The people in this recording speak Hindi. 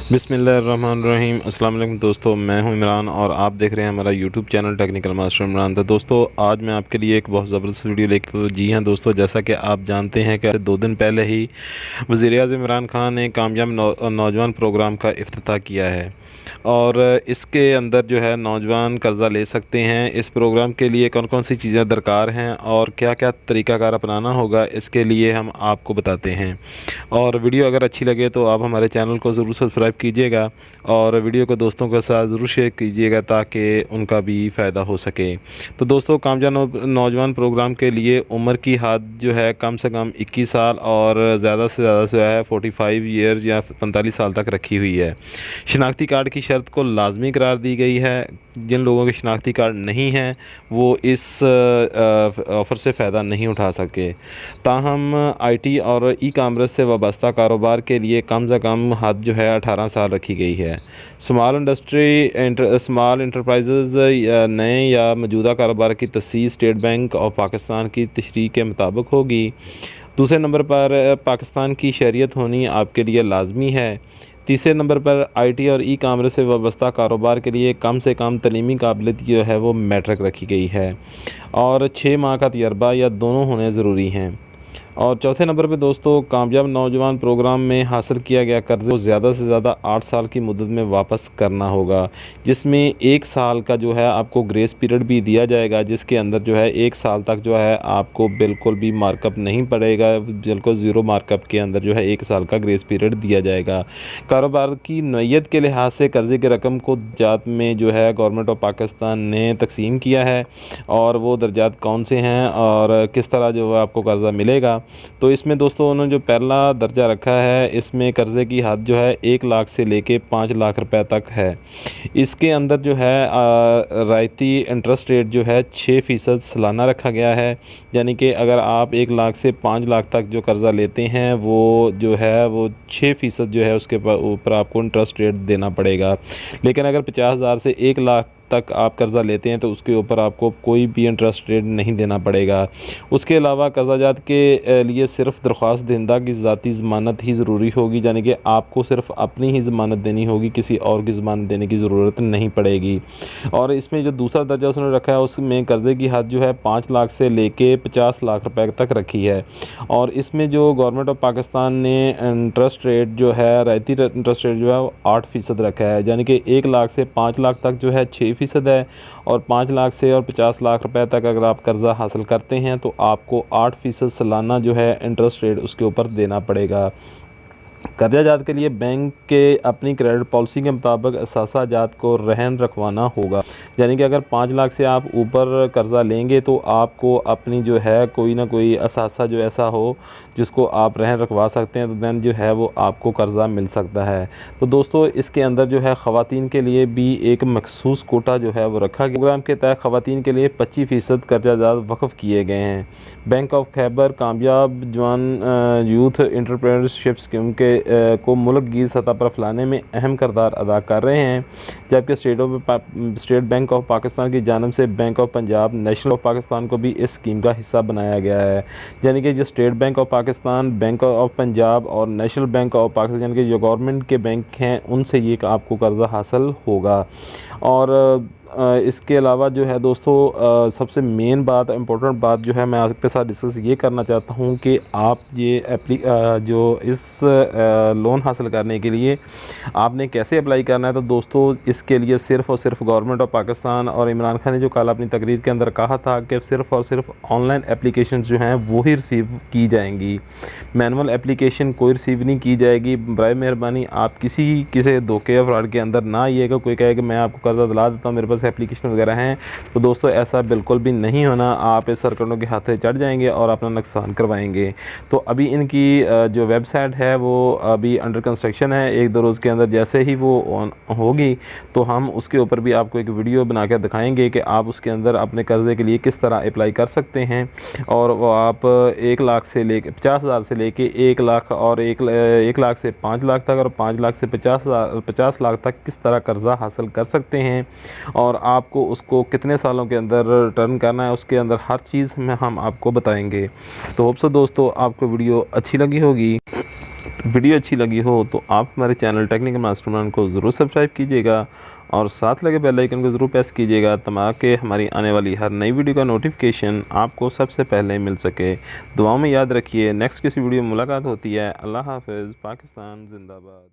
बिस्मिल्लाहिर्रहमानिर्रहीम। अस्सलाम वालेकुम दोस्तों, मैं हूं इमरान और आप देख रहे हैं हमारा YouTube channel technical master Imran. तो दोस्तों, आज मैं आपके लिए एक बहुत ज़बरदस्त वीडियो लेके तो जी हाँ दोस्तों, जैसा कि आप जानते हैं कि 2 दिन पहले ही वज़ीर-ए-आज़म इमरान खान ने कामयाब नौजवान प्रोग्राम का इफ्तिताह किया है और इसके अंदर जो है नौजवान कर्ज़ा ले सकते हैं। इस प्रोग्राम के लिए कौन कौन सी चीज़ें दरकार हैं और क्या क्या तरीक़ाकार अपनाना होगा, इसके लिए हम आपको बताते हैं। और वीडियो अगर अच्छी लगे तो आप हमारे चैनल को ज़रूर सब्सक्राइब कीजिएगा और वीडियो को दोस्तों के साथ ज़रूर शेयर कीजिएगा ताकि उनका भी फ़ायदा हो सके। तो दोस्तों, कामयाब नौजवान प्रोग्राम के लिए उम्र की हद जो है कम से कम 21 साल और ज़्यादा से ज़्यादा जो है 45 ईयर या 45 साल तक रखी हुई है। शिनाख्ती कार्ड की शर्त को लाजमी करार दी गई है। जिन लोगों के शिनाख्ती कार्ड नहीं हैं वो इस ऑफ़र से फ़ायदा नहीं उठा सके। ताहम आईटी और ई कॉमर्स से वाबस्ता कारोबार के लिए कम से कम हद जो है 18 साल रखी गई है। स्मॉल इंटरप्राइजेज़ नए या मौजूदा कारोबार की तसीस स्टेट बैंक ऑफ पाकिस्तान की तशरीह के मुताबिक होगी। दूसरे नंबर पर पाकिस्तान की शहरियत होनी आपके लिए लाजमी है। तीसरे नंबर पर आईटी और ई कॉमर्स से वाबस्ता कारोबार के लिए कम से कम तलीमी काबिलियत जो है वो मैट्रिक रखी गई है और 6 माह का तजर्बा या दोनों होने ज़रूरी हैं। और चौथे नंबर पे दोस्तों, कामयाब नौजवान प्रोग्राम में हासिल किया गया कर्ज़ को ज़्यादा से ज़्यादा 8 साल की मुद्दत में वापस करना होगा, जिसमें 1 साल का जो है आपको ग्रेस पीरियड भी दिया जाएगा, जिसके अंदर जो है 1 साल तक जो है आपको बिल्कुल भी मार्कअप नहीं पड़ेगा। बिल्कुल ज़ीरो मार्कअप के अंदर जो है 1 साल का ग्रेस पीरियड दिया जाएगा। कारोबार की नौइयत के लिहाज से कर्ज़े की रकम को दर्जात में जो है गवर्नमेंट ऑफ पाकिस्तान ने तकसीम किया है और वो दर्जात कौन से हैं और किस तरह जो है आपको कर्ज़ा मिलेगा। तो इसमें दोस्तों उन्होंने जो पहला दर्जा रखा है, इसमें कर्ज़े की हद जो है 1 लाख से लेके 5 लाख रुपए तक है। इसके अंदर जो है रायती इंटरेस्ट रेट जो है 6% सालाना रखा गया है, यानी कि अगर आप 1 लाख से 5 लाख तक जो कर्ज़ा लेते हैं वो जो है वो 6% जो है उसके ऊपर आपको इंटरेस्ट रेट देना पड़ेगा। लेकिन अगर 50,000 से 1 लाख तक आप कर्ज़ा लेते हैं तो उसके ऊपर आपको कोई भी इंटरेस्ट रेट नहीं देना पड़ेगा। उसके अलावा कर्ज़ाजात के लिए सिर्फ़ दरख्वास्त दहिंदा की ज़ाती ज़मानत ही ज़रूरी होगी, यानी कि आपको सिर्फ़ अपनी ही ज़मानत देनी होगी, किसी और की ज़मानत देने की ज़रूरत नहीं पड़ेगी। और इसमें जो दूसरा दर्जा उसने रखा है उसमें कर्ज़े की हद जो है 5 लाख से लेके 50 लाख रुपए तक रखी है। और इसमें जो गवर्नमेंट ऑफ पाकिस्तान ने इंटरेस्ट रेट जो है रायती इंटरेस्ट रेट जो है वो 8% रखा है, यानी कि 1 लाख से 5 लाख तक जो है 6% है और 5 लाख से और 50 लाख रुपए तक अगर आप कर्ज़ा हासिल करते हैं तो आपको 8% सालाना जो है इंटरेस्ट रेट उसके ऊपर देना पड़ेगा। कर्ज़ाजात के लिए बैंक के अपनी क्रेडिट पॉलिसी के मुताबिक असासाजात को रहन रखवाना होगा, यानी कि अगर 5 लाख से आप ऊपर कर्ज़ा लेंगे तो आपको अपनी जो है कोई ना कोई असासा जो ऐसा हो जिसको आप रहन रखवा सकते हैं, तो दैन जो है वो आपको कर्ज़ा मिल सकता है। तो दोस्तों, इसके अंदर जो है ख़वातीन के लिए भी एक मखसूस कोटा जो है वो रखा गया। प्रोग्राम के तहत ख़वातीन के लिए 25% कर्ज़ाजात वक़्फ़ किए गए हैं। बैंक ऑफ खैबर कामयाब जवान यूथ एंटरप्रेन्योरशिप स्कीम के को मुल्क की सतह पर फैलाने में अहम किरदार अदा कर रहे हैं, जबकि स्टेट बैंक ऑफ पाकिस्तान की जानिब से bank of Punjab national of Pakistan को भी इस स्कीम का हिस्सा बनाया गया है। यानी कि जो state bank of Pakistan, bank of Punjab और नेशनल बैंक ऑफ पाकिस्तान यानी कि जो गवर्नमेंट के बैंक हैं उनसे ये आपको कर्ज़ा हासिल होगा। और इसके अलावा जो है दोस्तों, सबसे मेन बात, इम्पोर्टेंट बात जो है मैं आपके साथ डिस्कस ये करना चाहता हूँ कि आप ये जो इस लोन हासिल करने के लिए आपने कैसे अप्लाई करना है। तो दोस्तों, इसके लिए सिर्फ़ और सिर्फ गवर्नमेंट ऑफ पाकिस्तान और इमरान खान ने जो कल अपनी तकरीर के अंदर कहा था कि सिर्फ़ और सिर्फ ऑनलाइन एप्लीकेशन जो हैं वो ही रिसीव की जाएंगी, मैनुअल एप्लीकेशन कोई रिसीव नहीं की जाएगी। बराए मेहरबानी आप किसी धोखे या फ्रॉड के अंदर ना आइएगा। कोई कहे कि मैं आपको कर्ज़ा दिला देता हूँ, मेरे पास एप्लीकेशन वगैरह हैं, तो दोस्तों ऐसा बिल्कुल भी नहीं होना। आप इस सरकंडों के हाथे चढ़ जाएंगे और अपना नुकसान करवाएंगे। तो अभी इनकी जो वेबसाइट है वो अभी अंडर कंस्ट्रक्शन है। 1-2 रोज़ के अंदर जैसे ही वो ऑन होगी तो हम उसके ऊपर भी आपको एक वीडियो बना कर दिखाएंगे कि आप उसके अंदर अपने कर्ज़े के लिए किस तरह अप्लाई कर सकते हैं। और वो आप 1 लाख से लेके 50,000 से लेके 1 लाख और 1 लाख से 5 लाख तक और 5 लाख से 50 लाख तक किस तरह कर्ज़ा हासिल कर सकते हैं और आपको उसको कितने सालों के अंदर रिटर्न करना है, उसके अंदर हर चीज़ में हम आपको बताएंगे। तो होप सो दोस्तों आपको वीडियो अच्छी लगी होगी। वीडियो अच्छी लगी हो तो आप हमारे चैनल टेक्निकल मास्टरमाइंड को ज़रूर सब्सक्राइब कीजिएगा और साथ लगे बेल आइकन को ज़रूर प्रेस कीजिएगा ताकि हमारी आने वाली हर नई वीडियो का नोटिफिकेशन आपको सबसे पहले मिल सके। दुआओं में याद रखिए। नेक्स्ट किसी वीडियो में मुलाकात होती है। अल्लाह हाफ़िज़। पाकिस्तान जिंदाबाद।